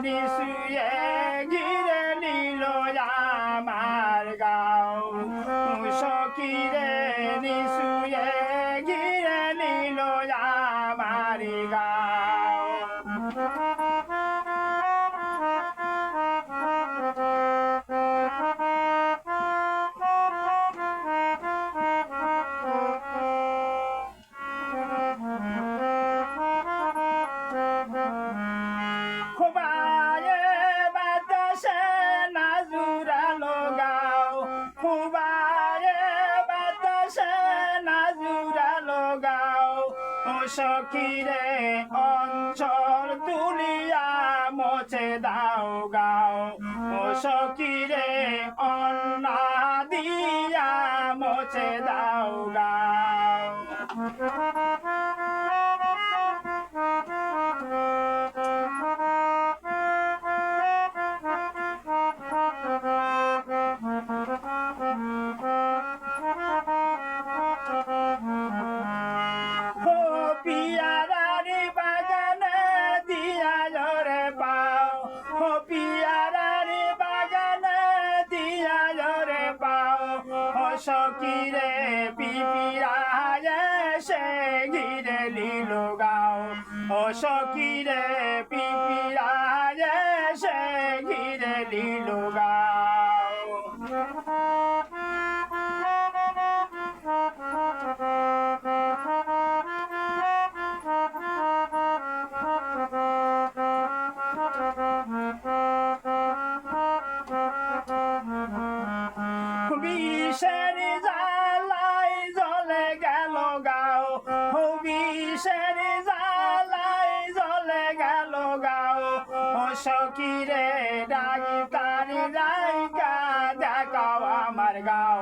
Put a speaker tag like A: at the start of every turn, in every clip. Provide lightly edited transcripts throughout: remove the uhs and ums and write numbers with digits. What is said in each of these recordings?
A: নিশুয়ে ঘিরে নিল আমার গাও সখীরে নিশুয়ে ঘিরে নিল আমার গাও খুবায়ে বাতাসে নাজুরালো গাও খুবায়ে বাতাসে নাজুরালো গাও ও সখীরে অঞ্চল তুলিয়া মোছে দাও গাও ও সখীরে অন্না দিয়া মোছে দাও গাও পিয়ারারি বাগানে দিয়া জরে পাও ও পিয়ারারি বাগানে দিয়া জরে পাও ও সখীরে পিপিরায় সে ঘিরে লিল গাও ও সখীরে পিপিরায় সে ঘিরে লিল গাও বিষের জ্বালাই জ্বলে গেল গাও বিষের জ্বালাই জ্বলে গেল গাও ও সখীরে ডাক্তার রাইকা দেখাও আমার গাও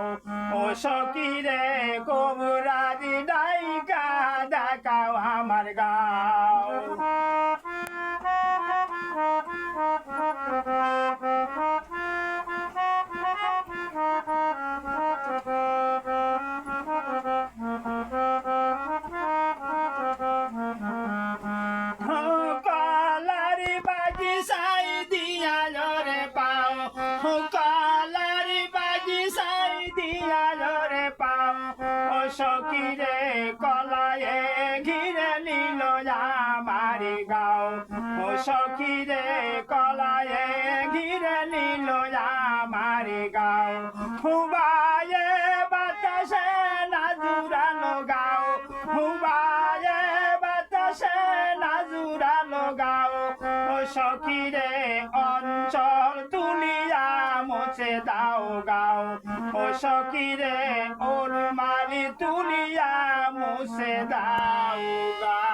A: ও সখীরে কবুরাজি ডাইকা দেখাও আমার গাও কলারি বাগিচাই দিয়া জরে পাও কলারি বাগিচাই দিয়া জরে পাও ও সখীরে কলায়ে ঘিরে নিল আমার গাও ও সখীরে কলায়ে ঘিরে নিল আমার গাও খুবায়ে বাতাসে নাজুরালো গাও খুবায়ে বাতাসে নাজুরালো গাও ও সখীরে অঞ্চল তুলিয়া মোছে দাও গাও ও সখীরে ওর মালি তুলিয়া মোছে দাও গাও।